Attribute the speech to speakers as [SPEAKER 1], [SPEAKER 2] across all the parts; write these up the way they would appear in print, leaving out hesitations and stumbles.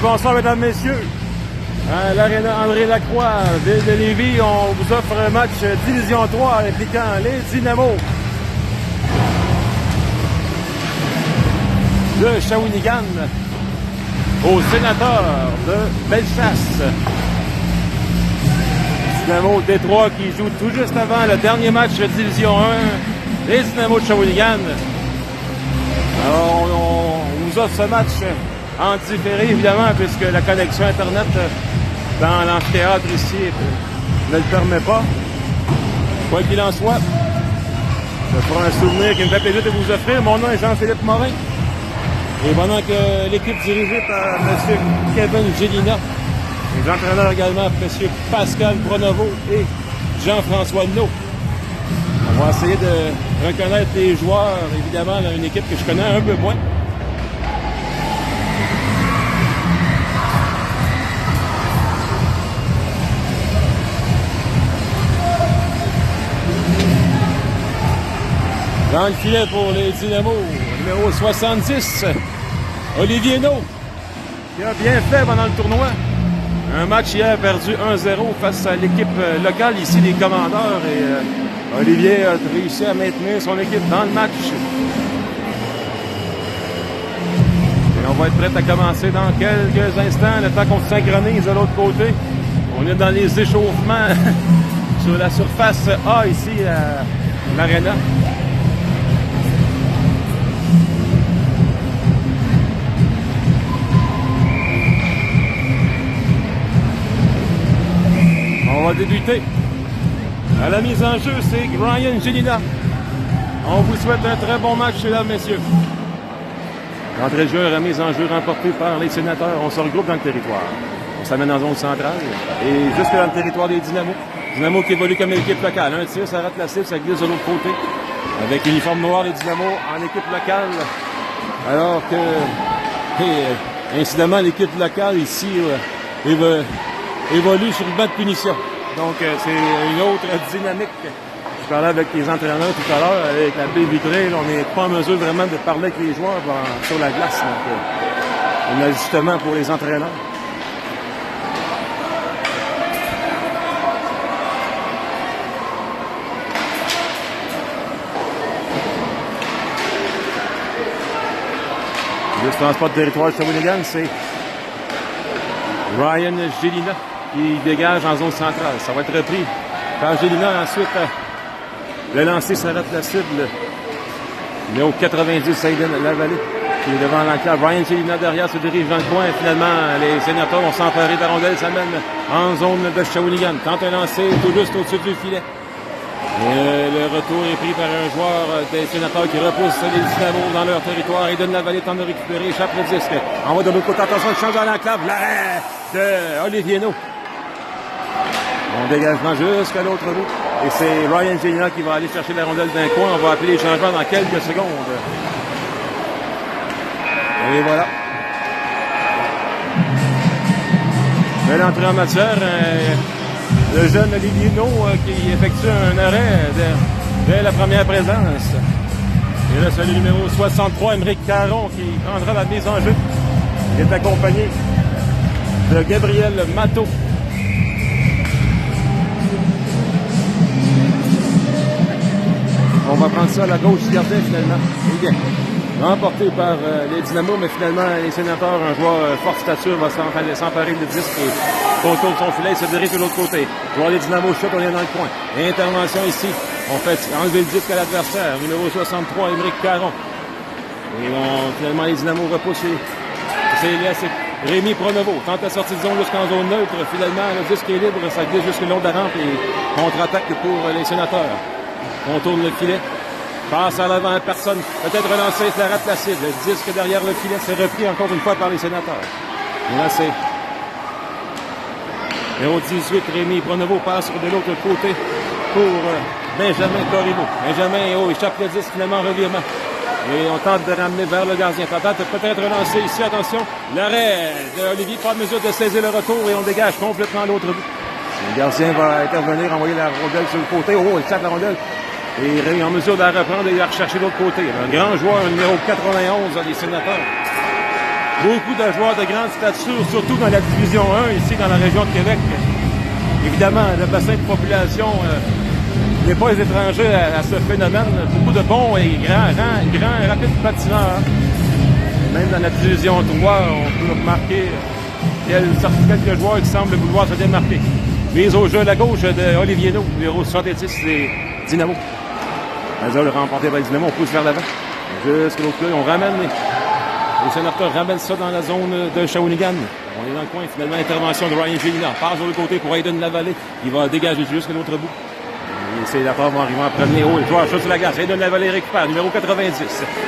[SPEAKER 1] bonsoir mesdames, messieurs. À l'Arena André Lacroix, ville de Lévis, on vous offre un match Division 3 impliquant les Dynamos de Shawinigan aux Sénateurs de Bellechasse. Dynamo Détroit qui joue tout juste avant le dernier match de Division 1, les Dynamos de Shawinigan. Alors on vous offre ce match en différé évidemment puisque la connexion Internet dans l'amphithéâtre ici ne le permet pas. Quoi qu'il en soit, ce sera un souvenir qui me fait plaisir de vous offrir. Mon nom est Jean-Philippe Morin. Et pendant que l'équipe dirigée par M. Kevin Gélina, les entraîneurs également, M. Pascal Pronovo et Jean-François No. On va essayer de reconnaître les joueurs, évidemment, dans une équipe que je connais un peu moins. Dans le filet pour les Dynamos, numéro 70, Olivier No, qui a bien fait pendant le tournoi. Un match hier perdu 1-0 face à l'équipe locale ici, les Commandeurs. Et Olivier a réussi à maintenir son équipe dans le match. Et on va être prêt à commencer dans quelques instants, le temps qu'on se synchronise de l'autre côté. On est dans les échauffements sur la surface A ici à l'Arena. On va débuter. À la mise en jeu, c'est Ryan Gélina. On vous souhaite un très bon match, mesdames, messieurs. L'entrée de jeu, la mise en jeu remportée par les Sénateurs. On se regroupe dans le territoire. On s'amène en zone centrale et jusque dans le territoire des Dynamos. Dynamo qui évolue comme équipe locale. Un tir, ça rate la cible, ça glisse de l'autre côté. Avec l'uniforme noir, les Dynamos en équipe locale. Alors que, incidemment, l'équipe locale ici évolue sur le banc de punition. Donc, c'est une autre dynamique. Je parlais avec les entraîneurs tout à l'heure, avec la baie vitrée, on n'est pas en mesure vraiment de parler avec les joueurs sur la glace. Donc, un ajustement pour les entraîneurs. Juste transport de territoire de Shawinigan, c'est Ryan Gélina qui dégage en zone centrale. Ça va être repris par Gélina. Ensuite, le lancer s'arrête la cible. Numéro 90, Aiden Lavallée, qui est devant l'enclave. Ryan Gélina derrière se dirige dans le coin. Finalement, les Sénateurs vont s'emparer de la rondelle. Ça mène en zone de Shawinigan. Tente un lancer tout juste au-dessus du filet. Et le retour est pris par un joueur des Sénateurs qui repousse les Dynamos dans leur territoire. Aiden Lavallée tente de récupérer, échappe le disque. En va de l'autre côté, attention, il change dans l'enclave. L'arrêt de Olivier No. Bon dégagement jusqu'à l'autre bout. Et c'est Ryan Gélina qui va aller chercher la rondelle d'un coin. On va appeler les changements dans quelques secondes. Et voilà. Belle entrée en matière. Le jeune Olivier No qui effectue un arrêt dès la première présence. Et là, c'est le numéro 63, Émeric Caron, qui prendra la mise en jeu. Il est accompagné de Gabriel Matteau. On va prendre ça à la gauche du gardien finalement. Et bien, remporté par les Dynamos, mais finalement les Sénateurs, un joueur forte stature, va s'emparer de disque et contourne son filet et se dirige de l'autre côté. Joueur des Dynamos chute, on est dans le coin. Intervention ici. On fait enlever le disque à l'adversaire. Numéro 63, Émeric Caron. Et finalement les Dynamos repoussent. C'est Rémi Pronovo. Tente la sortie de zone jusqu'en zone neutre. Finalement, le disque est libre, ça glisse jusqu'au long de la rampe et contre-attaque pour les Sénateurs. On tourne le filet. Passe à l'avant, personne. Peut-être relancé, ça rate la cible. Le disque derrière le filet, c'est repris encore une fois par les Sénateurs. Et là, c'est numéro 18, Rémi Pronovo passe de l'autre côté pour Benjamin Corriveau. Benjamin, échappe le disque, finalement, revirement. Et on tente de ramener vers le gardien. Tente peut-être relancer ici, attention. L'arrêt d'Olivier, pas en mesure de saisir le retour et on dégage complètement l'autre bout. Le gardien va intervenir, envoyer la rondelle sur le côté. Il chatte la rondelle. Et il est en mesure de la reprendre et de la rechercher de l'autre côté. Un grand joueur, numéro 91 des Sénateurs. Beaucoup de joueurs de grande stature, surtout dans la division 1, ici dans la région de Québec. Évidemment, le bassin de population n'est pas étranger à ce phénomène. Beaucoup de bons et grands, rapides patineurs. Même dans la division 3, on peut remarquer quelques joueurs qui semblent vouloir se démarquer. Mise au jeu à la gauche de Olivier No, numéro 70 des Dynamo. Le remporté par les Dynamo, on pousse vers l'avant. Jusqu'à l'autre côté, on ramène les sénateurs ramènent ça dans la zone de Shawinigan. On est dans le coin, finalement, intervention de Ryan Gélina. Passe de l'autre côté pour Aiden Lavallée. Il va dégager jusqu'à l'autre bout. Et c'est la part vont arriver en premier. Oh, le joueur chaud sur la glace. Aiden Lavallée récupère, numéro 90.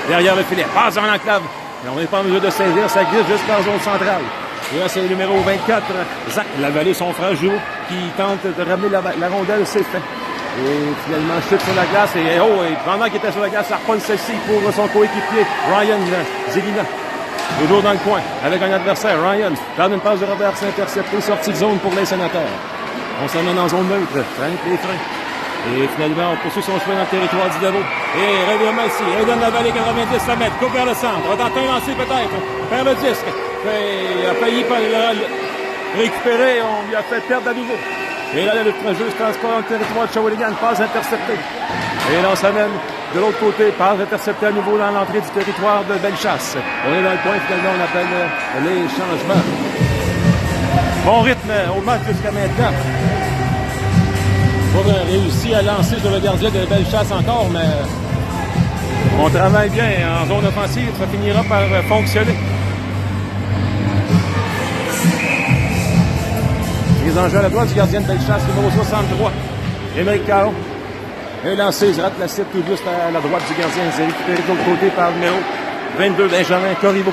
[SPEAKER 1] Derrière le filet, passe dans l'enclave. On n'est pas en mesure de saisir, ça glisse jusqu'en zone centrale. Et là, c'est le numéro 24, Zach Lavallée, son frère jumeau, qui tente de ramener la rondelle, c'est fait. Et finalement, chute sur la glace. Et pendant qu'il était sur la glace, ça reprend celle-ci pour son coéquipier, Ryan Gélina. Toujours dans le coin, avec un adversaire, Ryan. Garde une passe de reverse interceptée, sortie de zone pour les sénateurs. On s'amène en zone neutre, les freins. Et finalement, on poursuit son chemin dans le territoire du Davo. Et revirement ici, Aiden Lavallée, 90 mètres, coupe vers le centre. On tente un lancer peut-être, vers le disque. Il a failli le récupérer, on lui a fait perdre à nouveau. Et là, le jeu se transporte dans le territoire de Shawinigan, passe interceptée. Et là, on s'amène de l'autre côté, passe interceptée à nouveau dans l'entrée du territoire de Bellechasse. On est dans le coin, finalement, on appelle les changements. Bon rythme au match jusqu'à maintenant. On a réussi à lancer sur le gardien de Bellechasse encore, mais on travaille bien en zone offensive, ça finira par fonctionner. Les enjeux à la droite du gardien de Bellechasse, numéro 63, Émeric Caron. Et lancé, il rate la cible tout juste à la droite du gardien. C'est récupéré de l'autre côté par le numéro 22, Benjamin Corriveau.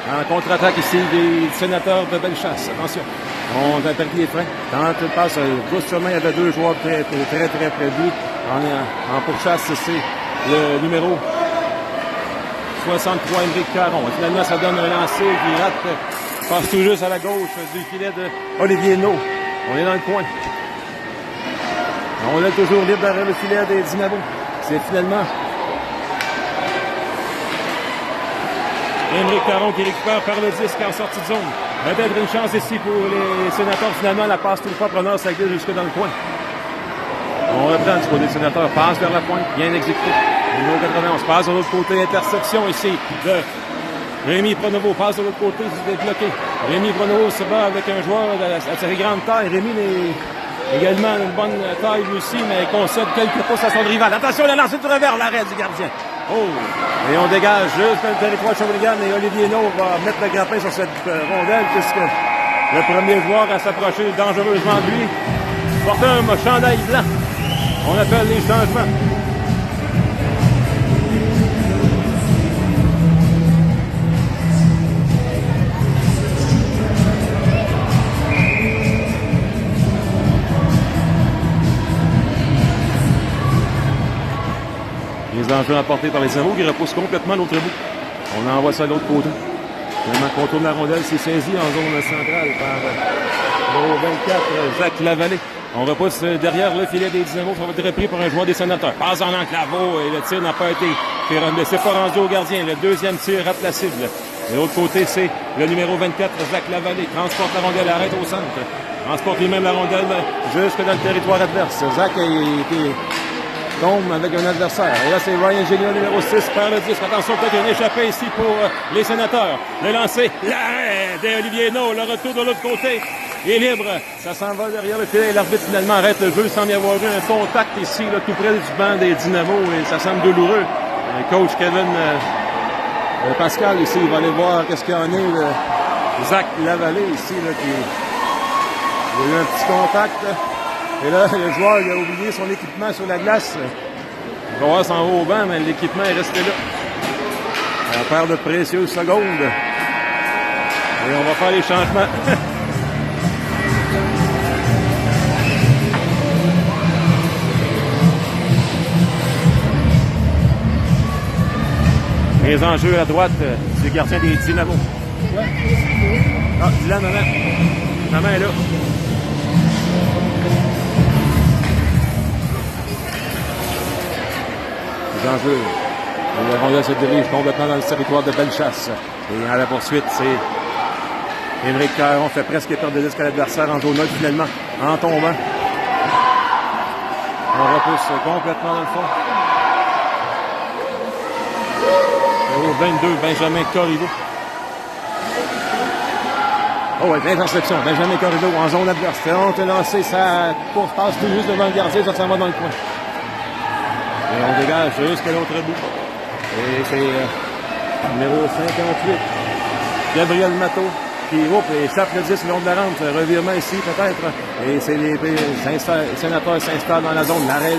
[SPEAKER 1] En contre-attaque ici des sénateurs de Bellechasse. Attention, on attaque les freins. Quand il passe gauche chemin, il y avait deux joueurs très près de lui. En pourchasse, c'est le numéro 63, Émeric Caron. Et finalement, ça donne un lancer qui rate, passe tout juste à la gauche du filet de Olivier No. On est dans le coin. On est toujours libre derrière le filet des Dynamo. C'est finalement Émeric Caron qui récupère par le disque en sortie de zone. Peut-être une chance ici pour les sénateurs. Finalement, la passe tout le fois preneur, ça glisse jusque dans le coin. On reprend du côté des sénateurs, passe vers la pointe, bien exécuté. Numéro 91 passe de l'autre côté, interception ici de Rémi Pronovo, passe de l'autre côté, il est bloqué. Rémi Pronovo se bat avec un joueur à très grande taille. Rémi est également une bonne taille lui aussi, mais il concède quelques pouces à son rival. Attention, la lancée du revers, l'arrêt du gardien. Oh! Et on dégage juste le territoire de Shawinigan et Olivier No va mettre le grappin sur cette rondelle puisque le premier joueur à s'approcher dangereusement de lui porte un chandail blanc. On appelle les changements. Les enjeux apportés par les Dynamo qui repoussent complètement l'autre bout. On envoie ça de l'autre côté. Finalement, contourne la rondelle, c'est saisi en zone centrale par le 24, Jacques Lavallée. On repousse derrière le filet des Dynamo, ça va être repris par un joueur des sénateurs. Passe en enclave, et le tir n'a pas été fait. C'est pas rendu au gardien. Le deuxième tir rate la cible. De l'autre côté, c'est le numéro 24, Jacques Lavallée. Transporte la rondelle, arrête au centre. Transporte lui-même la rondelle jusque dans le territoire adverse. Jacques tombe avec un adversaire. Et là, c'est Ryan Gélina, numéro 6, par le disque. Attention, peut-être une échappée ici pour les sénateurs. Le lancer, l'arrêt d'Olivier No, le retour de l'autre côté. Il est libre. Ça s'en va derrière le filet. L'arbitre, finalement, arrête le jeu. Il semble y avoir eu un contact ici, là, tout près du banc des Dynamo. Et ça semble douloureux. Le coach Kevin Pascal, ici, il va aller voir qu'est-ce qu'il y en est. Zach Lavallée, ici, là, qui... Il y a eu un petit contact, là. Et là, le joueur, il a oublié son équipement sur la glace. Il va voir s'en va au banc, mais l'équipement est resté là. On perd de précieuses secondes. Et on va faire les changements. Les enjeux à droite du gardien des Dynamo. Ah, dis-la, maman. Maman est là. Les enjeux Et la rondelle se dirige complètement dans le territoire de Bellechasse. Et à la poursuite, c'est Émeric Caron fait presque perdre de disque à l'adversaire en zone neutre finalement, en tombant. On repousse complètement dans le fond. Au 22, Benjamin Corriveau. Oh, ouais, l'interception. Benjamin Corriveau en zone adverse. On te lancé, sa course passe tout juste devant le gardien, ça s'en va dans le coin. Et on dégage jusqu'à l'autre bout. Et c'est numéro 58, Gabriel Matteau, qui échappe le 10 le long de la rampe. Revirement ici, peut-être. Et c'est les sénateurs s'installent dans la zone. L'arrêt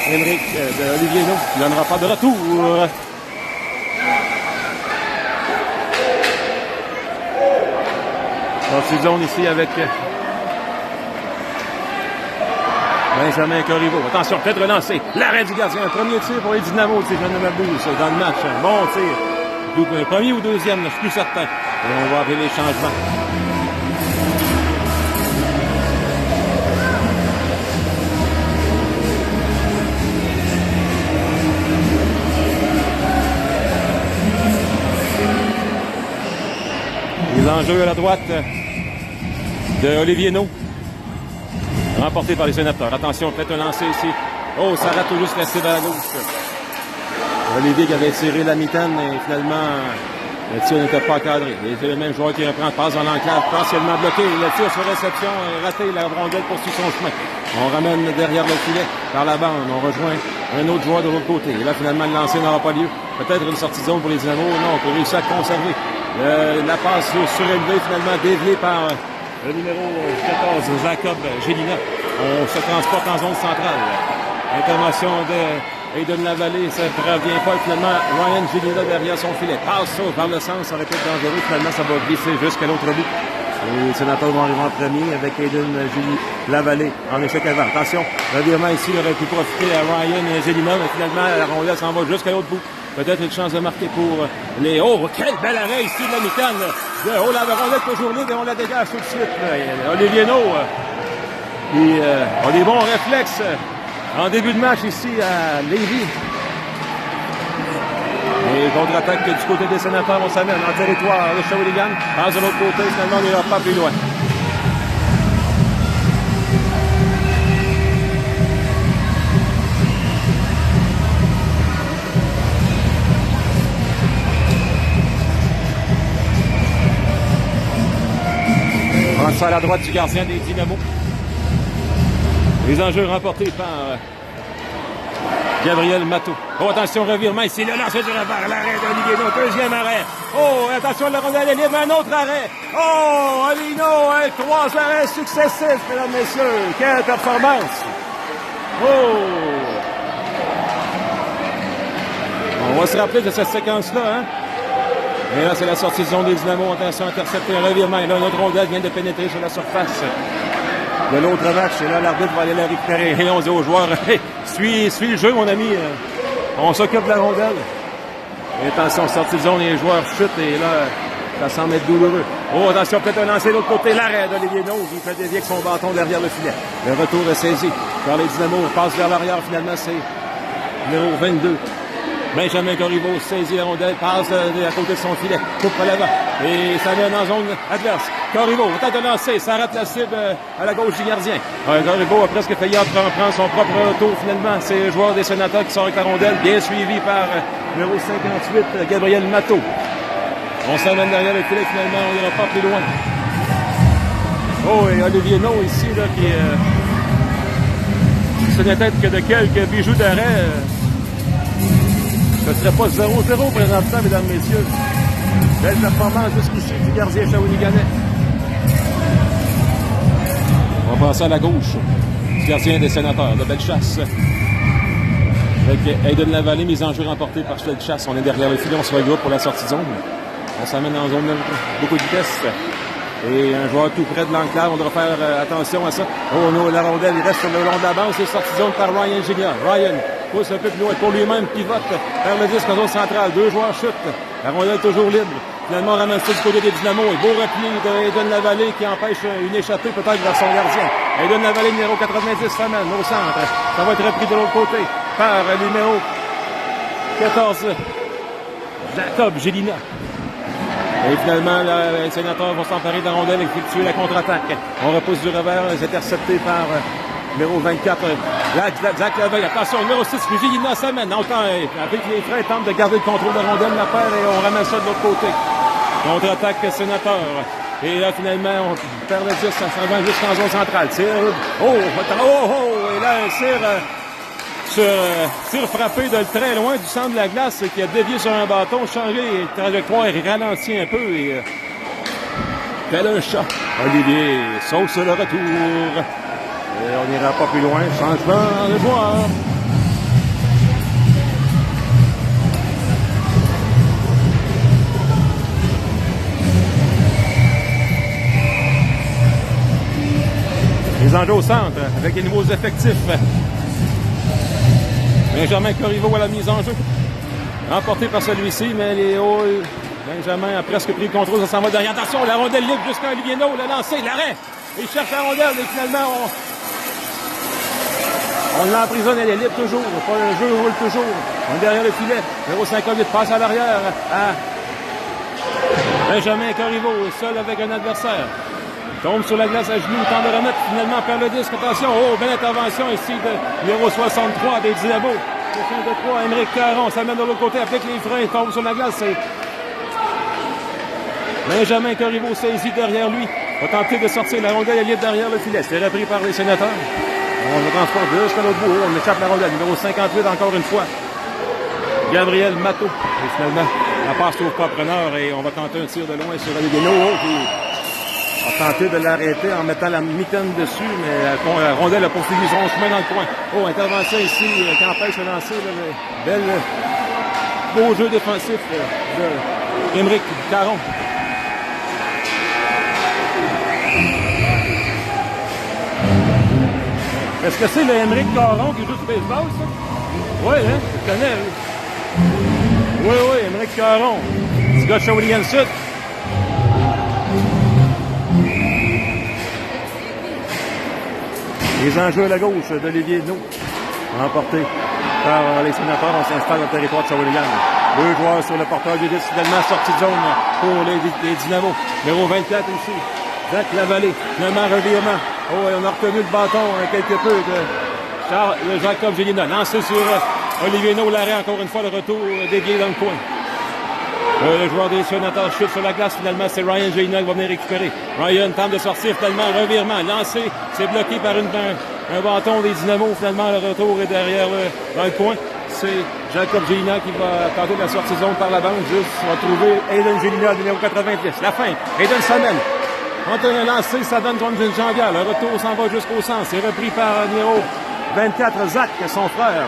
[SPEAKER 1] d'Olivier Naud qui ne donnera pas de retour. Sortie de zone ici avec Benjamin Corriveau. Attention, peut-être relancé. L'arrêt du gardien. Un premier tir pour les Dynamos, si je ne m'abuse, dans le match. Bon tir. Premier ou deuxième, je suis plus certain. Et on va appeler les changements. Les enjeux à la droite de Olivier Naud, remporté par les sénateurs. Attention, peut-être un lancer ici. Oh, ça rate tout juste la cible à la gauche. Olivier qui avait tiré la mitaine et finalement, le tir n'était pas cadré. C'est le même joueur qui reprend, passe dans l'enclave, partiellement bloqué. Le tir sur réception est raté, la rondelle poursuit son chemin. On ramène derrière le filet par la bande. On rejoint un autre joueur de l'autre côté. Et là, finalement, le lancer n'aura pas lieu. Peut-être une sortie de zone pour les Dynamos. Non, on peut réussir à conserver. La passe surélevée, finalement déviée par le numéro 14, Jacob Gélina. On se transporte en zone centrale. Intervention de Aiden Lavallée, ça ne provient pas. Finalement, Ryan Gélina derrière son filet. Passe ça par le sens, ça aurait pu être dangereux. Finalement, ça va glisser jusqu'à l'autre bout. Les sénateurs vont arriver en premier avec Aiden Lavallée en échec avant. Attention, revirement ici, il aurait pu profiter à Ryan Gélina, mais finalement, la rondelle s'en va jusqu'à l'autre bout. Peut-être une chance de marquer pour les... Oh, quel bel arrêt ici de la mitaine. Oh, la rondelle toujours libre et on la dégage tout de suite. Olivier Naud, qui a des bons réflexes en début de match ici à Lévis. Et contre-attaque du côté des sénateurs, on s'amène en territoire de Shawinigan. Passe de l'autre côté, finalement, on n'ira pas plus loin. Ça à la droite du gardien des Dynamos. Les enjeux remportés par Gabriel Matteau. Oh, attention, revirement ici. Le lancer du revers. L'arrêt d'Olivier Naud. Deuxième arrêt. Oh, attention, la rondelle est libre. Un autre arrêt. Oh, Olivier Naud. 3 arrêts successifs, mesdames, messieurs. Quelle performance. Oh. On va se rappeler de cette séquence-là, hein. Et là, c'est la sortie de zone des Dynamos. Attention, intercepté un revirement. Et là, notre rondelle vient de pénétrer sur la surface de l'autre match. Et là, l'arbitre va aller la récupérer. Et on dit aux joueurs, hey, suis le jeu, mon ami. On s'occupe de la rondelle. Et attention, sortie de zone, les joueurs chutent. Et là, ça semble être douloureux. Oh, attention, peut-être un lancer de l'autre côté. L'arrêt d'Olivier Naud qui fait dévier avec son bâton derrière le filet. Le retour est saisi par les Dynamos. Passe vers l'arrière, finalement, c'est numéro 22. Benjamin Corriveau saisit la rondelle, passe à côté de son filet, coupe à l'avant, et ça vient dans la zone adverse. Corriveau va tenter de lancer, ça rate la cible à la gauche du gardien. Corriveau a presque failli prendre son propre retour finalement. C'est le joueur des sénateurs qui sort avec la rondelle, bien suivi par numéro 58, Gabriel Matteau. On s'amène derrière le filet, finalement, on n'ira pas plus loin. Oh, et Olivier Naud ici, là, ce n'est peut-être que de quelques bijoux d'arrêt. Ce ne serait pas 0-0 présentement, mesdames, messieurs. Belle performance jusqu'ici du gardien Shawiniganais. On va passer à la gauche du gardien des sénateurs de Bellechasse. Avec Aiden Lavallée, mise en jeu remportée par Bellechasse. On est derrière le filet, on se regroupe pour la sortie de zone. On s'amène en zone neutre, beaucoup de vitesse. Et un joueur tout près de l'enclave, on devra faire attention à ça. Oh non, la rondelle, il reste sur le long de la bande, c'est sorti de zone par Ryan Gélina. Ryan pousse un peu plus loin pour lui-même, pivote vers le disque en zone centrale. 2 joueurs chutent. La rondelle est toujours libre. Finalement, on ramène ça du côté des Dynamos. Et beau repli d'Aiden Lavallée qui empêche une échappée peut-être vers son gardien. Aiden Lavallée, numéro 90, s'amène au centre. Ça va être repris de l'autre côté par le numéro 14, Jacob Gélina. Et finalement, les sénateurs vont s'emparer de la rondelle et effectuer la contre-attaque. On repousse du revers, les interceptés par numéro 24, Zach Leveille. Attention, numéro 6, Gélina s'amène. Avec les freins, tente de garder le contrôle de la rondelle, la paire, et on ramène ça de l'autre côté. Contre-attaque sénateur. Et là, finalement, on perd le 10, ça s'en va jusqu'en zone centrale. Tir. Et là, un tir frappé de très loin du centre de la glace qui a dévié sur un bâton, changé de trajectoire et ralenti un peu. Et tel un chat. Olivier sauce le retour. Et on n'ira pas plus loin. Changement de joueur. Les enjeux au centre avec les nouveaux effectifs. Benjamin Corriveau à la mise en jeu. Emporté par celui-ci, mais Benjamin a presque pris le contrôle. Ça s'en va derrière. Attention, la rondelle libre jusqu'à Olivier No. Le lancer, l'arrêt. Il cherche la rondelle et finalement, on l'emprisonne. Elle est libre toujours. Le jeu roule toujours. On est derrière le filet. 0,58 passe à l'arrière à Benjamin Corriveau, seul avec un adversaire. Tombe sur la glace à genoux, tente de remettre, finalement perd le disque. Attention, belle intervention ici de numéro 63 des Dynamos. Prochain de 3, Émeric Caron s'amène de l'autre côté, applique les freins, tombe sur la glace. Benjamin Corriveau saisit derrière lui. Va tenter de sortir la rondelle, elle est libre derrière le filet. C'est repris par les sénateurs. On le transporte jusqu'à l'autre bout. On échappe la rondelle. Numéro 58 encore une fois. Gabriel Matteau. Et finalement, la passe au pas preneur et on va tenter un tir de loin sur Olivier No. On va tenter de l'arrêter en mettant la mitaine dessus, mais la rondelle a poursuivi son chemin dans le coin. Intervention ici qui empêche de lancer le beau jeu défensif de Émeric Caron. Est-ce que c'est le Émeric Caron qui joue du baseball, ça? Oui, hein? Tu connais, oui. Oui, Émeric Caron. Petit gars de Shawinigan-Sud. Les enjeux à la gauche d'Olivier No, emporté par les sénateurs. On s'installe dans le territoire de Shawinigan. Deux joueurs sur le porteur du disque, finalement sorti de zone pour les Dynamos. Numéro 24 ici, Zach Lavallée, finalement revirement. Et on a retenu le bâton quelque peu de Jacob Gélina. Lancé sur Olivier No, l'arrêt encore une fois, le retour dévié dans le coin. Le joueur des sénateurs chute sur la glace. Finalement, c'est Ryan Gélina qui va venir récupérer. Ryan tente de sortir, finalement, revirement. Lancé, c'est bloqué par un bâton des Dynamos. Finalement, le retour est derrière dans le coin. C'est Jacob Gélina qui va tenter de la sortie zone par la bande. Juste, on va trouver Aiden Gélina, numéro 90. La fin, Aiden s'amène. Quand on a lancé, ça donne contre une jambière. Le retour s'en va jusqu'au centre. C'est repris par numéro 24, Zach, son frère.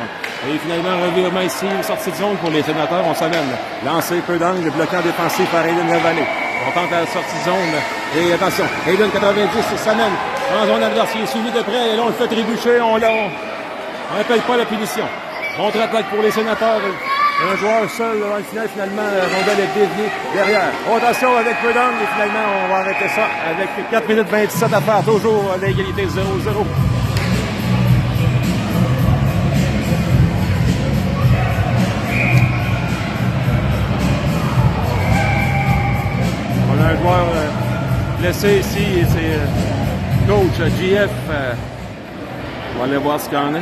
[SPEAKER 1] Et finalement, revirement ici, une sortie de zone pour les sénateurs. On s'amène. Lancé, peu d'angle, bloquant défensif par Aiden Lavallée. On tente la sortie de zone. Et attention, Aiden 90 s'amène en zone adverse. Il est suivi de près. Et là, on le fait trébucher. On n'appelle pas la punition. Contre-attaque pour les sénateurs. Un joueur seul dans le final. Finalement, la rondelle est déviée derrière. Attention avec peu d'angle. Et finalement, on va arrêter ça avec 4 minutes 27 à faire. Toujours l'égalité 0-0. Un joueur blessé ici, c'est coach GF. On va aller voir ce qu'il en est.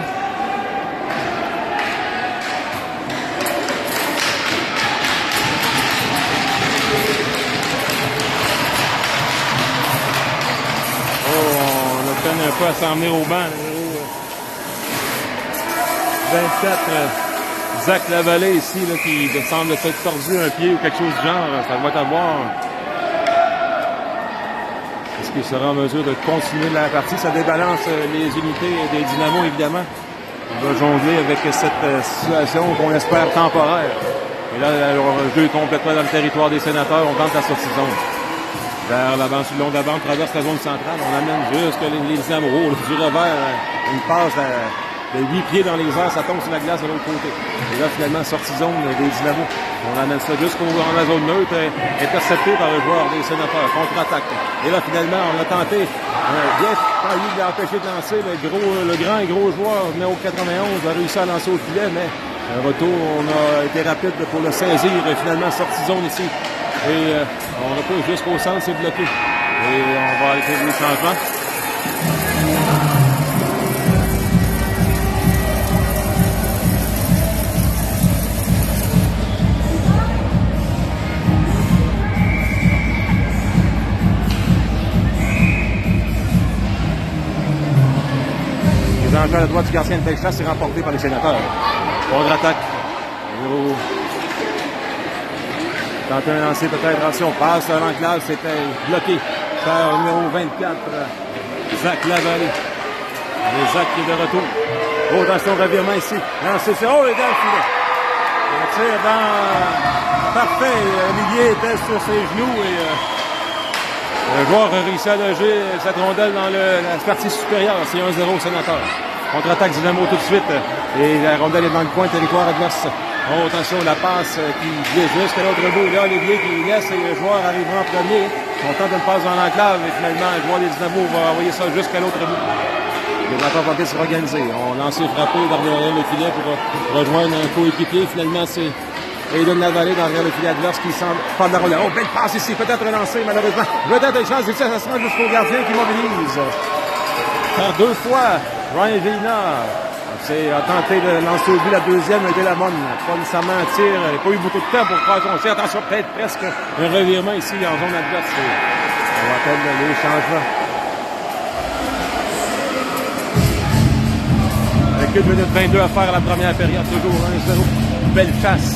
[SPEAKER 1] On a peine un peu à s'en venir au banc. 24, Zach Lavallée ici, là, qui semble être tordu un pied ou quelque chose du genre. Ça va être à voir. Est-ce qu'il sera en mesure de continuer la partie? Ça débalance les unités des Dynamos, évidemment. Il va jongler avec cette situation qu'on espère temporaire. Et là, le jeu est complètement dans le territoire des sénateurs. On tente la sortie de zone. Vers l'avant, sur le long de la bande, traverse la zone centrale. On amène jusque les Dynamos. Du revers, une passe de 8 pieds dans les airs. Ça tombe sur la glace de l'autre côté. Et là, finalement, sortie de zone des Dynamos. On amène ça dans la zone neutre, intercepté par le joueur des sénateurs. Contre-attaque. Et là, finalement, on a tenté, bien failli l'empêcher de lancer. Le grand et gros joueur, numéro 91, a réussi à lancer au filet, mais Un retour, on a été rapide pour le saisir. Finalement, sortie zone ici. Et on repousse jusqu'au centre, c'est bloqué. Et on va aller faire les changements. Les enjeux à la droite du gardien de Bellechasse est remporté par les sénateurs. Contre-attaque. Tenter un lancer peut-être, attention, passe à l'enclave, c'était bloqué par numéro 24, Zach Lavallée. Et Zach qui est de retour. Oh, attention, revirement ici. Lancé, c'est oh, il est dans le filet. Un tir dans... Parfait. Olivier était sur ses genoux et le joueur a réussi à loger cette rondelle dans la partie supérieure. C'est 1-0 au sénateur. Contre-attaque Dynamo tout de suite. Et la rondelle est dans le coin, territoire adverse. Oh, attention, la passe qui glisse jusqu'à l'autre bout. Là, Olivier qui laisse et le joueur arrivera en premier. On tente une passe dans l'enclave et finalement, le joueur des Dynamo va envoyer ça jusqu'à l'autre bout. Les défenseurs vont se organiser. On lance frappé derrière le filet pour rejoindre un coéquipier. Finalement, c'est Aiden Lavallée derrière le filet adverse qui semble prendre la rondelle. Oh, belle passe ici. Peut-être relancé, malheureusement. Peut-être une chance ici. Ça se rend jusqu'au gardien qui mobilise. Par 2 fois, Ryan Villina a tenté de lancer au but la deuxième, mais la bonne. Pas nécessairement un tir. Il n'a pas eu beaucoup de temps pour faire son tir. Attention, peut-être presque un revirement ici en zone adverse. On rappelle les changements. Avec 1 minute 22 à faire à la première période. Toujours 1-0. Belle chasse.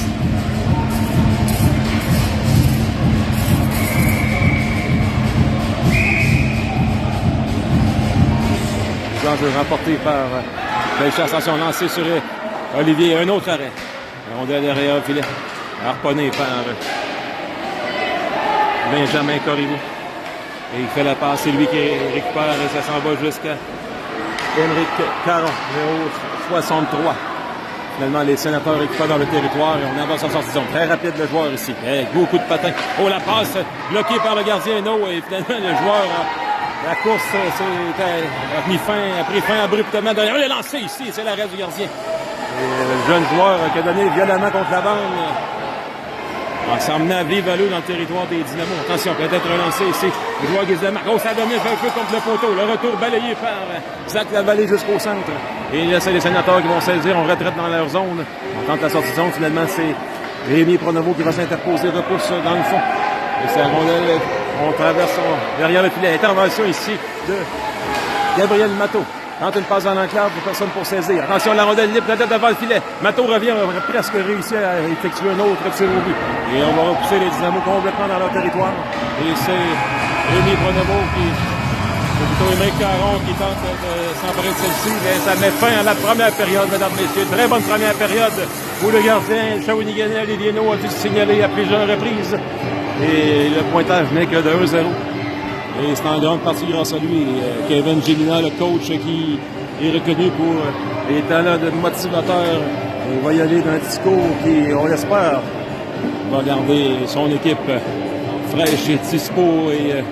[SPEAKER 1] Jeu remporté par Bellechasse. Attention, lancé sur Olivier. Un autre arrêt. La rondelle derrière le filet. Harponné par Benjamin Corriveau. Et il fait la passe. C'est lui qui récupère et ça s'en va jusqu'à Henrik Caron, numéro 63. Finalement, les sénateurs récupèrent dans le territoire et on avance en sortie zone. Très rapide le joueur ici. Avec beaucoup de patins. Oh, la passe bloquée par le gardien No. Et finalement, le joueur... La course a pris fin abruptement. Derrière le lancé ici, c'est l'arrêt du gardien. Et le jeune joueur qui a donné violemment contre la bande en s'emmenant à vive allure dans le territoire des Dynamo. Attention, peut-être relancé ici. Le joueur qui se démarque. Oh, ça a donné un peu contre le poteau. Le retour balayé par Zach Lavallée jusqu'au centre. Et là, c'est les sénateurs qui vont saisir. On retraite dans leur zone. On tente la sortie de zone. Finalement, c'est Rémi Pronovo qui va s'interposer. Repousse dans le fond. Et c'est la rondelle. On traverse derrière le filet. Intervention ici de Gabriel Matteau. Tente une passe dans l'enclave, personne pour saisir. Attention, la rondelle libre, peut-être devant le filet. Matteau revient, on a presque réussi à effectuer un autre tir au but. Et on va repousser les Dynamo complètement dans leur territoire. Et c'est Rémi Pronovo c'est plutôt Émeric Caron qui tente de s'emparer de celle-ci. Mais ça met fin à la première période, mesdames, messieurs. Très bonne première période où le gardien Shawiniganais Olivier No a dû se signaler à plusieurs reprises. Et le pointage n'est que de 1-0. Et c'est en grande partie grâce à lui, Kevin Gélina, le coach, qui est reconnu pour les talents de motivateur. Il va y aller d'un discours qui, on l'espère, va garder son équipe fraîche et dispo et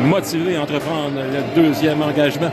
[SPEAKER 1] motivée à entreprendre le deuxième engagement.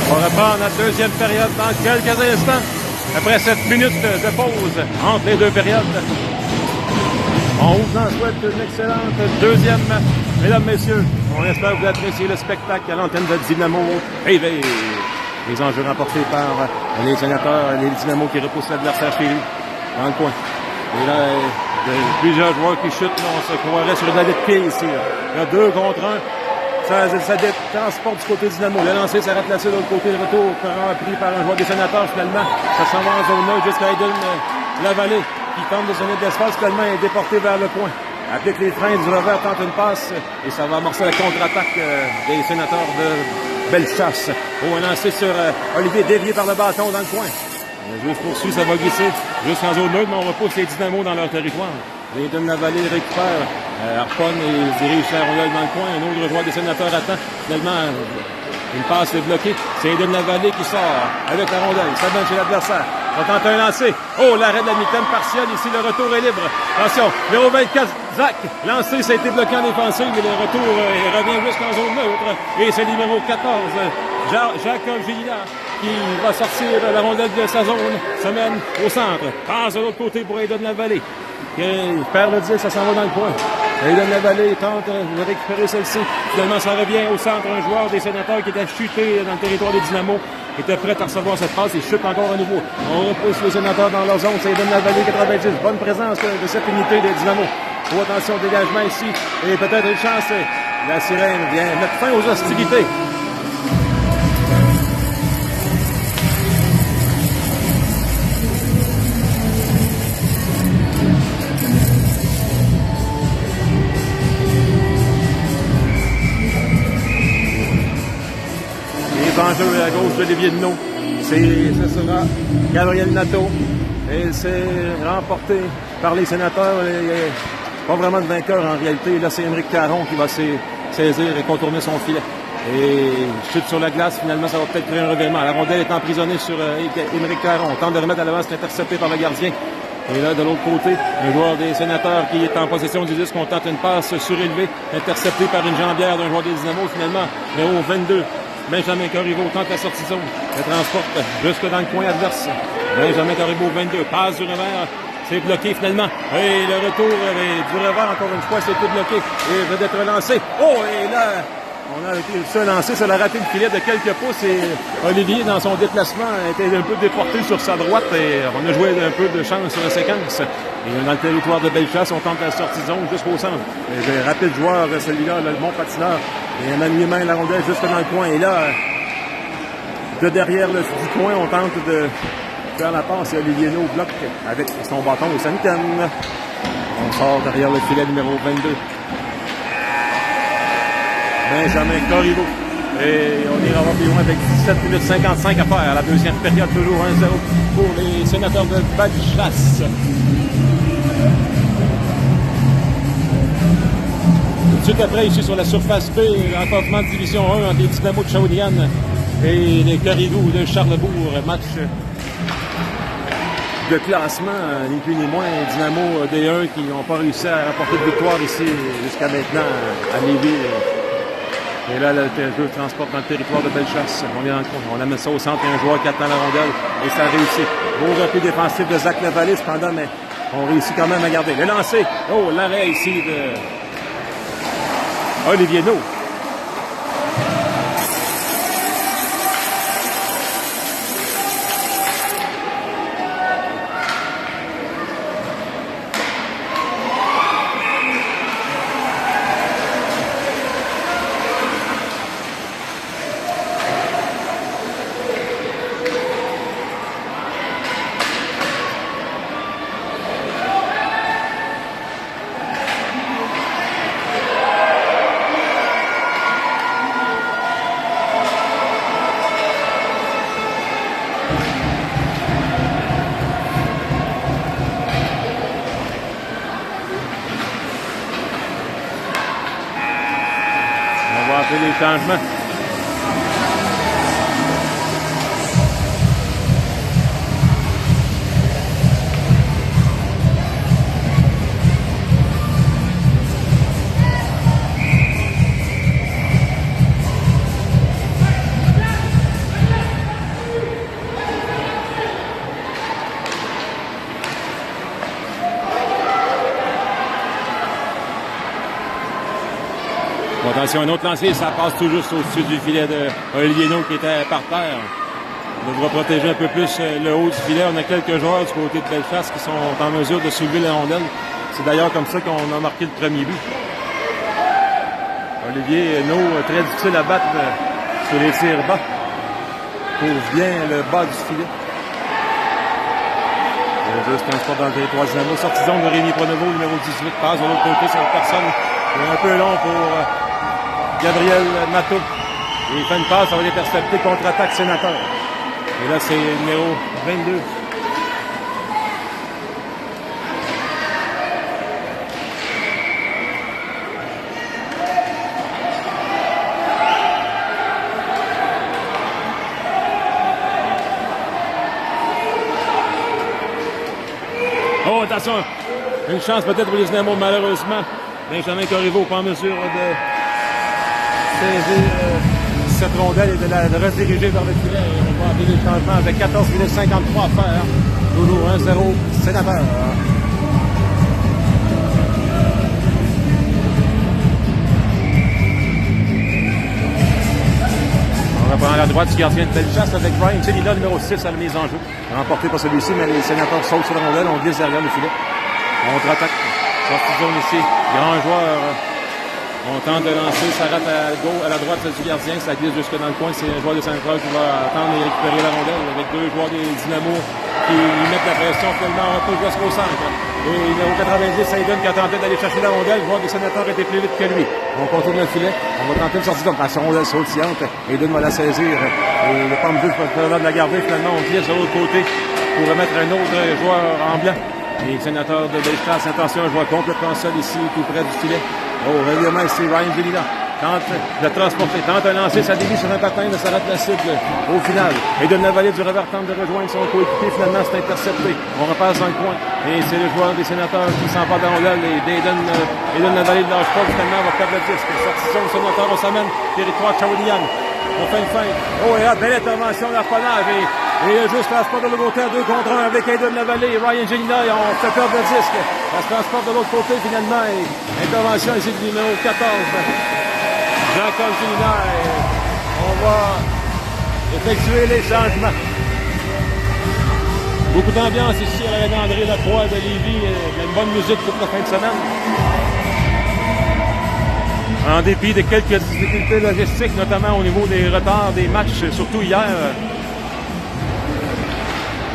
[SPEAKER 1] On reprend notre deuxième période dans quelques instants. Après 7 minutes de pause entre les deux périodes. On vous en souhaite une excellente deuxième. Mesdames, messieurs, on espère que vous appréciez le spectacle à l'antenne de Dynamo TV. Les enjeux remportés par les sénateurs, les Dynamo qui repoussent l'adversaire chez lui, dans le coin. Et là, plusieurs joueurs qui chutent, là, on se croirait sur une allée de pied ici. Il y a 2 contre 1. Ça transporte du côté Dynamo. Le lancer s'arrête placé de l'autre côté. Le retour pris par un joueur des sénateurs finalement. Ça s'en va en zone 1 jusqu'à Aiden Lavallée qui tente de donner de l'espace. Finalement, est déporté vers le point. Applique les freins du revers, tente une passe et ça va amorcer la contre-attaque des sénateurs de Belle chasse. Oh, un lancé sur Olivier, dévié par le bâton dans le coin. Le jeu se poursuit, ça va glisser jusqu'en zone neutre, mais on repousse les Dynamos dans leur territoire. Les Donne-la-Vallée récupèrent. Harponne et dirige la rondelle dans le coin. Un autre joueur des Sénateurs attend. Finalement, une passe est bloquée. C'est Donne-la-Vallée qui sort avec la rondelle. Ça donne chez l'adversaire. On tente un lancer. Oh, l'arrêt de la mi-temps partielle. Ici, le retour est libre. Attention, numéro 24, Zach. Lancé, ça a été bloqué en défensive, mais le retour revient jusqu'en zone neutre. Et c'est le numéro 14, Jacob Gélina, qui va sortir la rondelle de sa zone. Se mène au centre. Passe de l'autre côté pour Aidan de la Vallée. Il perd le 10, ça s'en va dans le coin. Aidan de la Vallée tente de récupérer celle-ci. Finalement, ça revient au centre. Un joueur des Sénateurs qui était chuté dans le territoire des Dynamos était prêt à recevoir cette passe et chute encore à nouveau. On repousse les Sénateurs dans leur zone. C'est Aidan de la Vallée 90. Bonne présence de cette unité des Dynamos. Oh, attention au dégagement ici. Et peut-être une chance. La sirène vient mettre fin aux hostilités. Enjeu à gauche d'Olivier Deneau. Ce sera Gabriel Nato. Et c'est remporté par les Sénateurs. Pas vraiment de vainqueur en réalité. Là, c'est Émeric Caron qui va saisir et contourner son filet. Et chute sur la glace, finalement, ça va peut-être créer un revirement. La rondelle est emprisonnée sur Émeric Caron. On tente de remettre à l'avant, c'est intercepté par le gardien. Et là, de l'autre côté, un joueur des Sénateurs qui est en possession du disque. On tente une passe surélevée, interceptée par une jambière d'un joueur des Dynamos. Finalement, numéro 22. Benjamin Corriveau tente la sortie zone. Le transporte jusque dans le coin adverse. Benjamin Corriveau, 22. Passe du revers. C'est bloqué finalement. Et le retour du revers, encore une fois, c'était bloqué. Et va être relancé. Oh, et là, on a été seul lancé. Ça a raté le filet de quelques pouces. Et Olivier, dans son déplacement, était un peu déporté sur sa droite. Et on a joué un peu de chance sur la séquence. Et dans le territoire de Bellechasse, on tente la sortie zone jusqu'au centre. Et rapide joueur, celui-là, le bon patineur. Et un maniement la rondelle juste dans le coin. Et là, de derrière du coin, on tente de faire la passe. Et Olivier Deneau bloque avec son bâton au centaine. On sort derrière le filet numéro 22. Benjamin Corriveau. Et on ira plus loin avec 17 minutes 55 à faire. La deuxième période, toujours 1-0 pour les Sénateurs de Bellechasse. Tout de suite après, ici sur la surface B, l'encontrement de Division 1 entre les Dynamos de Shawinigan et les Caribous de Charlebourg. Match de classement, ni plus ni moins. Dynamo D1 qui n'ont pas réussi à rapporter de victoire ici jusqu'à maintenant à Lévis. Et là, le jeu transporte dans le territoire de Bellechasse. On amène ça au centre et un joueur qui attend la rondelle et ça a réussi. Beau repli défensif de Zach Lavallée cependant, mais on réussit quand même à garder. Le lancer, oh, l'arrêt ici de Olivier Deneau. Les changements. Attention, un autre lancé, ça passe tout juste au-dessus du filet de Olivier Deneau qui était par terre. On devra protéger un peu plus le haut du filet. On a quelques joueurs du côté de Bellechasse qui sont en mesure de soulever la rondelle. C'est d'ailleurs comme ça qu'on a marqué le premier but. Olivier Deneau, très difficile à battre sur les tirs bas. Pose bien le bas du filet. Le jeu se transporte dans le territoire Dynamo. Sortie zone de Rémi Pronovo, numéro 18. Passe de l'autre côté, c'est personne. C'est un peu long pour Gabriel Nato. Il fait une passe, ça va être intercepté, contre-attaque Sénateur. Et là, c'est le numéro 22. Oh, attention! Une chance peut-être pour les Dynamos, malheureusement. Benjamin Corriveau pas en mesure de saisir cette rondelle et de la rediriger vers le filet. On va appeler les changements avec 14 minutes 53 à faire. Toujours 1-0 Sénateur. On va prendre à la droite du gardien de Bellechasse avec Ryan Gelina, numéro 6 à la mise en jeu. Remporté par celui-ci, mais les Sénateurs sautent sur la rondelle. On glisse derrière le filet. On contre-attaque. Sortie de zone ici. Grand joueur. On tente de lancer, ça rate à la droite du gardien, ça glisse jusque dans le coin. C'est un joueur de Saint-Claude qui va attendre et récupérer la rondelle avec deux joueurs des Dynamos qui mettent la pression finalement un peu jusqu'au centre. Et numéro 90, Hayden qui a tenté d'aller chercher la rondelle. Le joueur des Sénateurs était plus vite que lui. On contourne le filet. On va tenter une sortie d'homme. La rondelle sautillante. Hayden va la saisir. Et le pomme douce va de la garder. Finalement, on glisse de l'autre côté pour remettre un autre joueur en blanc. Les Sénateurs de Bellechasse, attention, un joueur complètement seul ici, tout près du filet. Oh, revirement ici, Ryan Gelina tente de transporter, tente de lancer sa dévie sur un patin, mais ça rate la cible au final. Et de Lavallée du revers tente de rejoindre son coéquipier, finalement c'est intercepté. On repasse dans le coin et c'est le joueur des Sénateurs qui s'empare de la rondelle et Eden Lavallée ne lâche pas, finalement va perdre le disque. Sortie zone Sénateur, on s'amène, territoire Shawinigan. On fait une fin. Oh, et là, belle intervention d'Arponnage et juste transport de l'autre côté à 2 contre 1 avec Eden Lavallée et Ryan Gelina. Et on fait perdre le disque. Ça se transporte de l'autre côté finalement. Et intervention ici du numéro 14. Jean-Claude Gelina. On va effectuer les changements. Beaucoup d'ambiance ici à l'arène André Lacroix de Lévis. Une bonne musique toute la fin de semaine. En dépit de quelques difficultés logistiques, notamment au niveau des retards des matchs, surtout hier.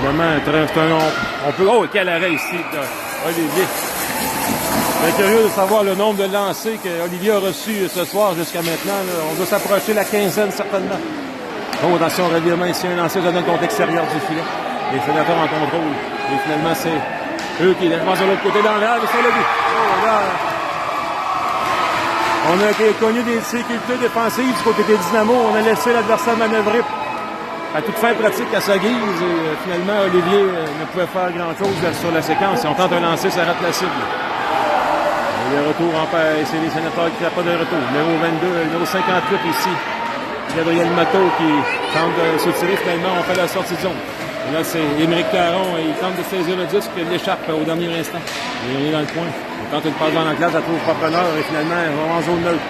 [SPEAKER 1] Vraiment, on peut... Oh, quel arrêt ici d'Olivier. Je suis curieux de savoir le nombre de lancers qu'Olivier a reçu ce soir jusqu'à maintenant. Là. On doit s'approcher la quinzaine, certainement. Oh, attention, revirement ici, un lancer de notre compte extérieur du filet. Les Sénateurs en contrôle. Et finalement, c'est eux qui les remontent de l'autre côté dans l'air. C'est le but. Oh, là... On a connu des difficultés défensives du côté des Dynamos. On a laissé l'adversaire manœuvrer à toute fin pratique à sa guise. Et finalement, Olivier ne pouvait faire grand-chose sur la séquence. Si on tente de lancer, ça rate la cible. Et le retour en paix, c'est les Sénateurs qui n'ont pas de retour. Numéro 22, numéro 58 ici. Gabriel Matteau qui tente de se tirer. Finalement, on fait la sortie de zone. Et là, c'est Émeric Caron. Il tente de saisir le disque. Il l'échappe au dernier instant. Il est dans le coin. Il tente une passe dans la classe, elle trouve pas preneur. Et finalement, il va en zone neutre.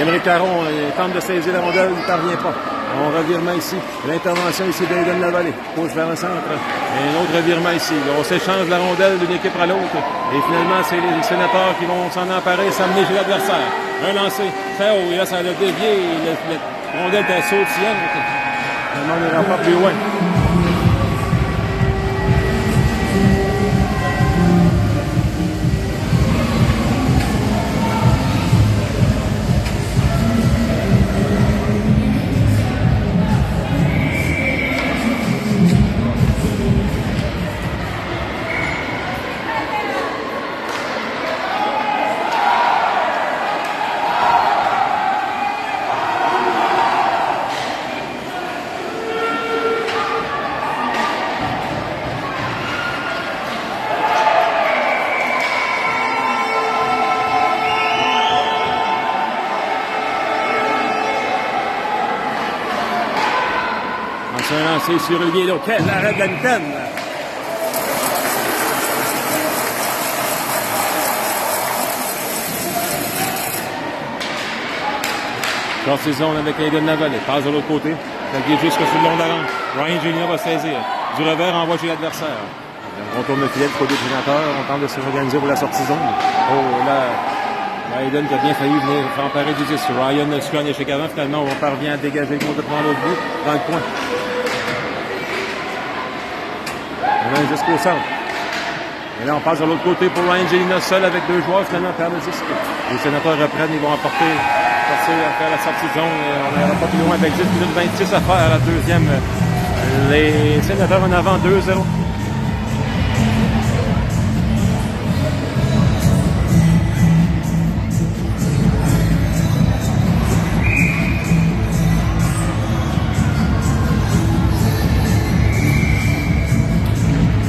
[SPEAKER 1] Émeric Caron tente de saisir la rondelle. Il ne parvient pas. On revirement ici. L'intervention ici d'Eden Lavallée. Pousse vers le centre. Et un autre revirement ici. Là, on s'échange la rondelle d'une équipe à l'autre. Et finalement, c'est les Sénateurs qui vont s'en emparer et s'amener chez l'adversaire. Un lancé. Très haut. Et là, ça a dévié. La rondelle était sautillante. Finalement, on n'ira pas plus loin. Un lancé sur Olivier Legault. Quel arrêt de la mitaine! Sortie zone avec Eden Lavallée. Passe de l'autre côté. Ça guide jusque sur le long de la rampe. Ryan Gelina va saisir. Du revers envoie chez l'adversaire. On tourne le filet du côté du générateur. On tente de se organiser pour la sortie zone. Oh là, Eden qui a bien failli venir s'emparer du disque. Ryan ne se cogne chez Gavin. Finalement, on parvient à dégager complètement l'autre bout dans le coin. Jusqu'au centre. Et là, on passe de l'autre côté pour Ryan Gelina seul avec deux joueurs. Finalement, perd le disque. Les Sénateurs reprennent. Ils vont emporter passer à faire la sortie de zone. On n'ira pas plus loin avec 10 minutes 26 à faire à la deuxième. Les Sénateurs en avant 2-0.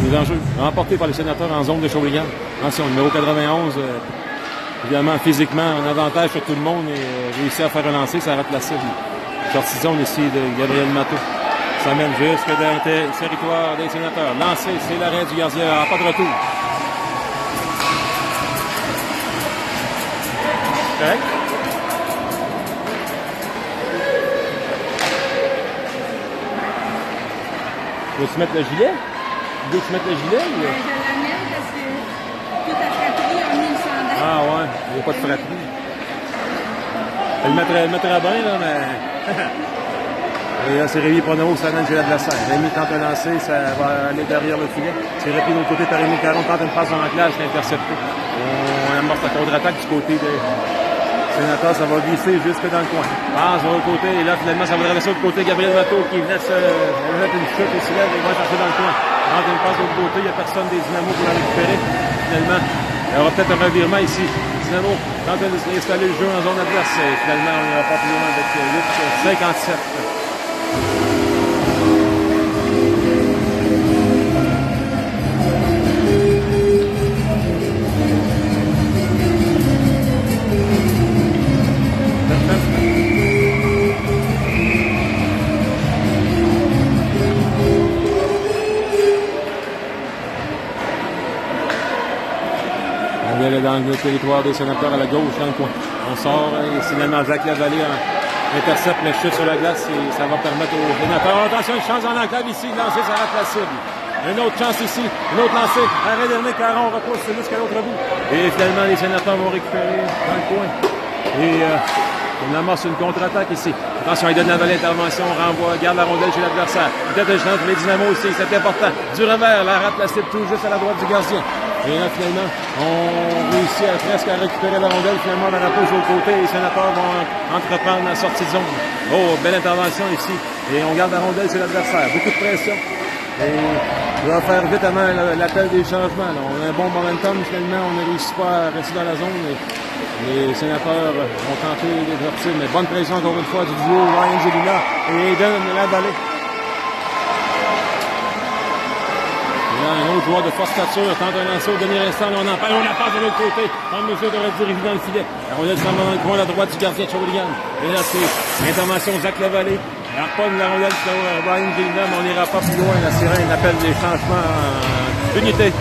[SPEAKER 1] Les enjeux remportés par les Sénateurs en zone de Shawinigan. Attention, numéro 91, évidemment, physiquement, un avantage sur tout le monde et réussit à faire relancer, ça rate la cible. Sortie de zone ici de Gabriel Matteau. Ça mène jusque dans le territoire des Sénateurs. Lancé, c'est l'arrêt du gardien. Pas de retour. Correct? Veux-tu mettre le gilet? Veux-tu mettre le gilet? Ou...
[SPEAKER 2] Je l'amène parce que toute la fratrie a mis le chandail.
[SPEAKER 1] Ah ouais, il n'y a pas de fratrie. Elle le mettrait bien, là, mais... Et là, c'est Rémi Pronovo, ça donne chez l'adversaire. Rémi tente un lancer, ça va aller derrière le filet. C'est repris de l'autre côté par Rémi Caron, tente une passe en enclave, c'est intercepté. On amorce la contre-attaque du côté des Sénateurs, ça va glisser jusque dans le coin. Passe de l'autre côté, et là, finalement, ça va traverser de l'autre côté. Gabriel Matteau qui venait de se mettre une chute ici, là, il va chercher dans le coin. Tente une passe de l'autre côté, il n'y a personne des Dynamo pour la récupérer. Finalement, il y aura peut-être un revirement ici. Dynamo tente d'installer le jeu en zone adverse. Et finalement, on n'ira pas plus loin avec 8-57. Elle est dans le territoire des Sénateurs à la gauche, dans le coin. On sort et finalement Jacques Lavallée intercepte le chute sur la glace et ça va permettre aux Sénateurs. Attention, une chance dans l'enclave ici, lancer, ça rate la cible. Une autre chance ici, une autre lancée. Arrêt dernier, Caron repousse jusqu'à l'autre bout. Et finalement, les Sénateurs vont récupérer dans le coin. Et on amorce une contre-attaque ici. Attention, il donne la valée intervention, renvoie, garde la rondelle chez l'adversaire. Peut-être une chance pour les Dynamo aussi, c'est important. Du revers, la rate la cible tout juste à la droite du gardien. Et là, finalement, on réussit presque à récupérer la rondelle. Finalement, on la repousse de l'autre côté. Les Sénateurs vont entreprendre la sortie de zone. Oh, belle intervention ici. Et on garde la rondelle chez l'adversaire. Beaucoup de pression. Et on va faire vite avant l'appel des changements. Là. On a un bon momentum. Finalement, on ne réussit pas à rester dans la zone. Et les Sénateurs vont tenter des sorties. Mais bonne pression encore une fois du duo Ryan Zelina et Aiden Lavallée. Un autre joueur de force stature tente un lancer au dernier instant. Là, on en parle, on la passe de l'autre côté. En mesure de rediriger dans le filet. La rondelle s'en va dans le coin à la droite du gardien de Shawinigan. Et là, c'est l'intervention de Jacques Lavallée. Elle repogne la rondelle sur Ryan Zelina, mais on n'ira pas plus loin. La sirène appelle des changements d'unité.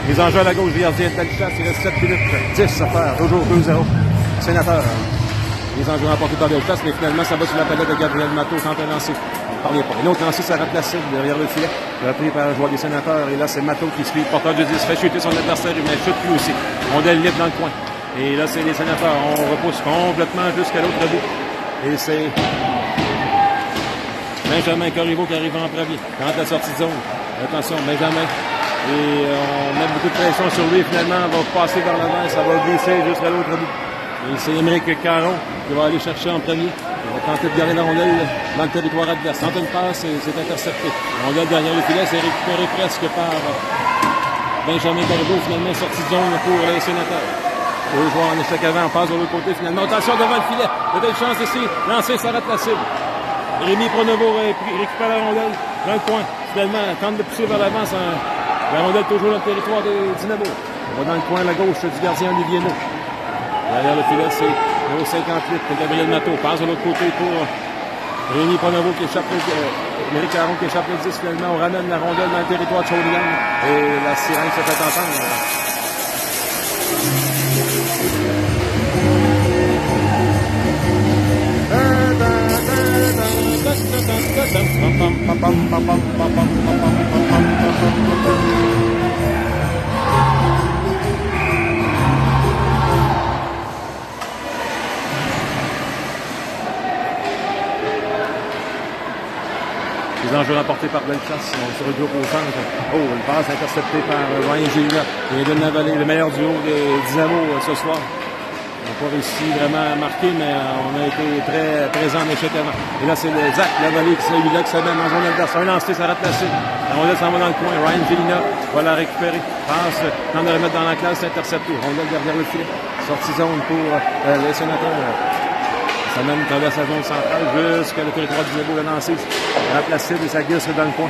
[SPEAKER 1] Les enjeux à la gauche du gardien de Dalchas, il reste 7 minutes 10 à faire. Toujours 2-0. Sénateur. Les enjeux remportés par Deltas, mais finalement, ça va sur la palette de Gabriel Matteau, tente un lancer. On ne parlait pas. Une autre lancée, ça rate la cible derrière le filet. Repris par un joueur des Sénateurs. Et là, c'est Matteau qui suit. Porteur de 10, fait chuter son adversaire. Il met chute lui aussi. Rondelle libre dans le coin. Et là, c'est les Sénateurs. On repousse complètement jusqu'à l'autre bout. Et c'est Benjamin Corriveau qui arrive en premier. Tente la sortie de zone. Attention, Benjamin. Et on met beaucoup de pression sur lui. Finalement, on va passer vers l'avant. Ça va glisser jusqu'à l'autre bout. Et c'est Émeric Caron qui va aller chercher en premier. Il va tenter de garder la rondelle dans le territoire adverse. Tente une passe et c'est intercepté. La rondelle derrière le filet, c'est récupéré presque par Benjamin Corriveau. Finalement, sortie de zone pour les Sénateurs. Deux joueurs en échec avant, on passe de l'autre côté finalement. Attention devant le filet. Il y a des chances ici. Lancer, ça rate la cible. Rémi Pronovo récupère la rondelle dans le coin. Finalement, tente de pousser vers l'avant. La rondelle toujours dans le territoire des Dynamo. On va dans le coin à la gauche du gardien Olivier Naud. Derrière le filet, c'est numéro 58 pour Gabriel Matteau. Passe de l'autre côté pour Rémi Pronovo qui échappe Émeric Caron qui échappe le 10 finalement. On ramène la rondelle dans le territoire de Shawinigan. Et la sirène se fait entendre. Les enjeux remportés par Bellechasse. On se regroupe au centre. Oh, une passe interceptée par Ryan Gélina et Eden Lavallée, le meilleur duo des Dynamo ce soir. On n'a pas réussi vraiment à marquer, mais on a été très présent en échec avant. Et là, c'est Zach Lavallée qui se met dans son adverse. Un lancé, ça rate la cible. La rondelle s'en va dans le coin. Ryan Gélina va la récupérer. Passe, tente de la remettre dans la classe, c'est intercepté. Rondelle derrière le filet. Sortie zone pour les sénateurs. Ça mène traverse la zone centrale jusqu'à le territoire du Dynamo. Le lancé, rate la cible et ça glisse dans le coin.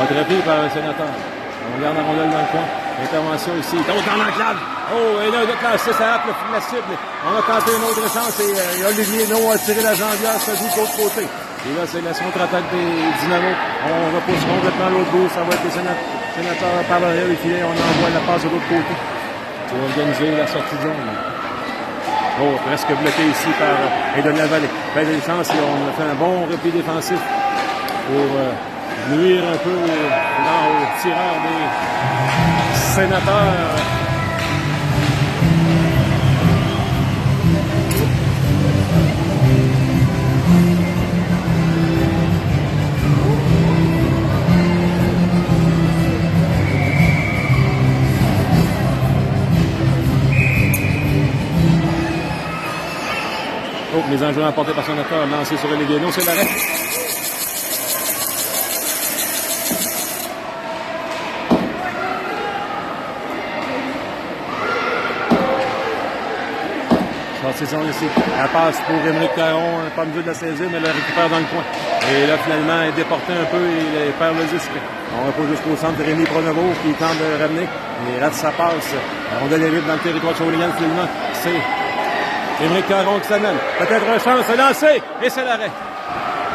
[SPEAKER 1] Entrepris par le sénateur. On garde la rondelle dans le coin. Intervention ici. Il tombe dans l'enclave. Oh, et là, il a classé, ça rate la cible. On a tenté une autre chance et Olivier No a tiré la jambière, ça joue de l'autre côté. Et là, c'est la contre-attaque des Dynamo. On repousse complètement l'autre bout. Ça va être les sénateurs par l'arrière du filet. On envoie la passe de l'autre côté pour organiser la sortie de zone. Oh, presque bloqué ici par Eden Lavallée. Belle défense et on a fait un bon repli défensif pour nuire un peu aux tireurs des sénateurs. Oh, les enjeux remportés par sénateur, lancé sur Olivier No, c'est l'arrêt. Saison ici. Elle passe pour Émeric Caron, pas mieux de la saisir, mais elle la récupère dans le coin. Et là, finalement, elle est déportée un peu et il perd le disque. On repose jusqu'au centre de Rémi Pronovo qui tente de ramener. Il rate sa passe. On donne les livres dans le territoire de Shawinigan, finalement. C'est Émeric Caron qui s'amène. Peut-être une chance de lancer. Et c'est l'arrêt.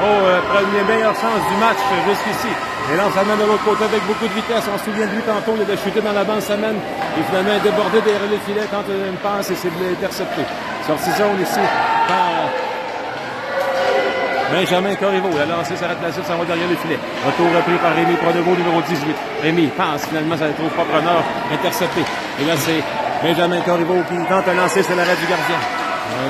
[SPEAKER 1] Oh, première meilleure chance du match jusqu'ici. Et là, on s'amène de l'autre côté avec beaucoup de vitesse. On se souvient de lui tantôt, il a chuté dans la bande s'amène. Et finalement, débordé des relais filets, tente une passe et c'est intercepté. Sortie zone ici par Benjamin Corriveau. La lancée s'arrête la suite, ça va derrière le filet. Retour repris par Rémi Pronovo, numéro 18. Rémi passe, finalement, ça ne trouve pas preneur. Intercepté. Et là, c'est Benjamin Corriveau qui tente un lancer, c'est l'arrêt du gardien.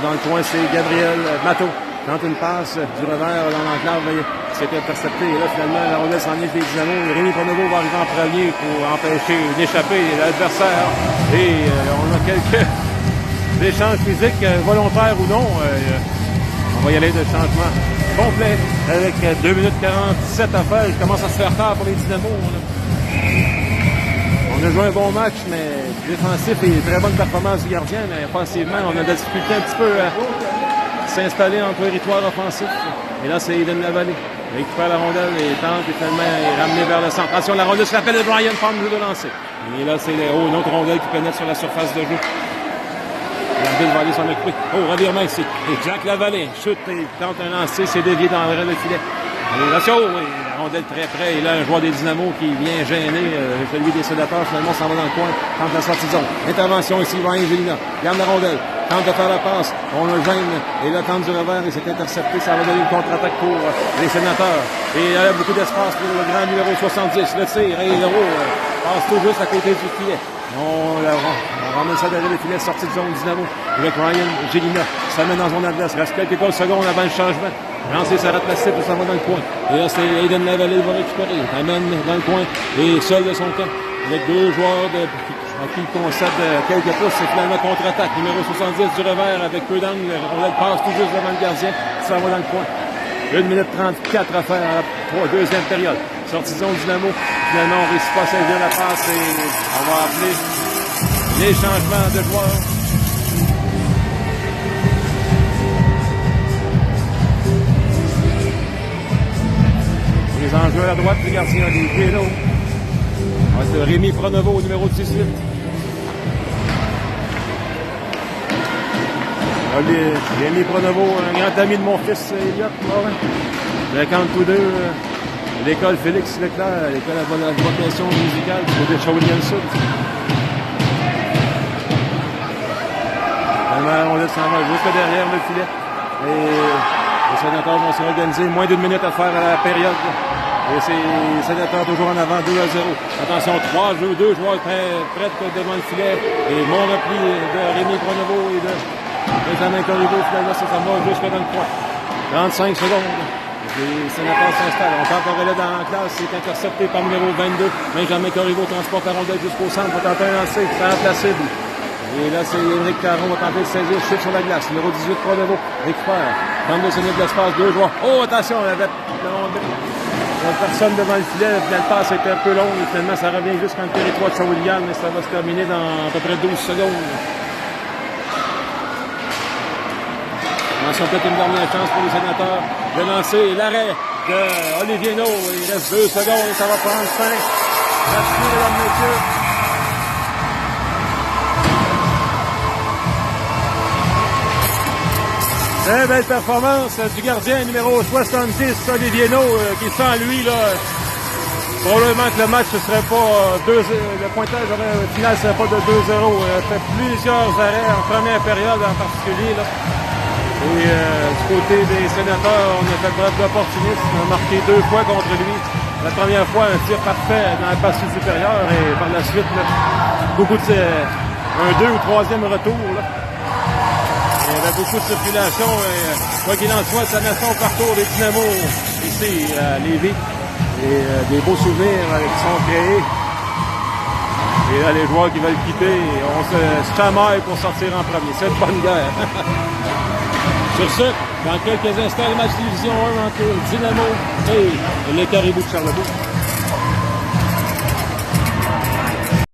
[SPEAKER 1] Dans le coin, c'est Gabriel Matteau. Tente une passe du revers dans l'enclave, c'est intercepté. Et là, finalement, la rondelle s'en est des Dynamo. Rémi Pronovo va arriver en premier pour empêcher d'échapper l'adversaire. Et on a quelques échanges physiques, volontaires ou non. On va y aller de changement complet avec 2 minutes 47 à faire. Il commence à se faire tard pour les Dynamo. On a joué un bon match, mais défensif et très bonne performance du gardien. Mais offensivement, on a de la difficulté un petit peu à s'installer en territoire offensif. Et là, c'est Eden Lavallée. Il récupère la rondelle et tente et finalement est ramené vers le centre. Attention, la rondelle se rappelle de Brian Palm de lancer. Et là, c'est une autre rondelle qui pénètre sur la surface de jeu. L'arbitre va aller s'en occuper. Oh, revirement ici. Et Jack Lavallée chute et tente un lancer. C'est dévié dans le filet. Et là, oui, la rondelle très près. Et là, un joueur des Dynamo qui vient gêner celui des sénateurs. Finalement, s'en va dans le coin. Tente la sortie de zone. Intervention ici, Ryan Gélina. Garde la rondelle. Tente de faire la passe. On le gêne. Et là, tente du revers et c'est intercepté. Ça va donner une contre-attaque pour les sénateurs. Et il y a beaucoup d'espace pour le grand numéro 70. Le tir. Et l'euro passe tout juste à côté du filet. On ramène ça derrière le filet, sortie de zone Dynamo avec Ryan Gélina. Ça mène dans son adverse. Reste quelques secondes avant le changement. Lancé, ça rate la cible, ça va dans le coin. Et là, c'est Eden Lavallée qui va récupérer. Amène dans le coin et seul de son camp. Avec deux joueurs à qui il concède quelques pouces. C'est finalement contre-attaque. Numéro 70 du revers avec peu d'angle. On le passe tout juste devant le gardien. Ça va dans le coin. 1 minute 34 à faire à la deuxième période. Sortie de zone Dynamo. Finalement, on ne réussit pas à saisir la passe et on va appeler les changements de joueurs. Les enjeux à la droite du gardien des Pélos. C'est Rémi Pronovo, numéro 18. Rémi Pronovo, un grand ami de mon fils Elliott. Fréquente tous deux l'école Félix Leclerc, l'école à vocation musicale du côté de Shawinigan Sud. On laisse s'en va juste derrière le filet. Et les sénateurs vont se réorganiser. Moins d'1 minute à faire à la période. Et c'est les sénateurs toujours en avant, 2-0. Attention, 2 joueurs prêts devant le filet. Et mon repli de Rémi Pronovo et de Benjamin Corriveau. Finalement, ça va jusque dans le coin. 35 secondes. Les sénateurs s'installent. On tente un relais dans la classe. C'est intercepté par numéro 22. Benjamin Corriveau transporte la rondelle jusqu'au centre. Va tenter un lancer. Ça rentre la cible. Et là, c'est Éric Caron va tenter de saisir. Chute sur la glace. Numéro 18, Prodeveau. Récupère. Tente de sonner de l'espace. 2 joueurs. Oh, attention. Il y avait personne devant le filet. Le passe était un peu long. Et finalement, ça revient juste dans le territoire de Shawinigan. Mais ça va se terminer dans à peu près 12 secondes. Attention, peut-être une dernière chance pour les sénateurs de lancer l'arrêt de Olivier No. Il reste 2 secondes et ça va prendre fin. Merci, mesdames, messieurs. Très belle performance du gardien numéro 70, Olivier No, qui sent lui, là, probablement que le match ne serait pas le pointage final ne serait pas de 2-0. Il a fait plusieurs arrêts en première période en particulier, là. Et du côté des sénateurs, on a fait preuve d'opportunisme. On a marqué 2 fois contre lui. La première fois, un tir parfait dans la partie supérieure. Et par la suite, là, beaucoup de un 2 ou 3e retour. Là. Il y avait beaucoup de circulation. Et, quoi qu'il en soit, ça naissait au parcours des Dynamos ici à Lévis. Et des beaux souvenirs qui sont créés. Et là, les joueurs qui veulent quitter, on se chamaille pour sortir en premier. C'est une bonne guerre. Sur ce, dans quelques instants, le match division 1 entre Dynamo et les Caribous de Charlebourg.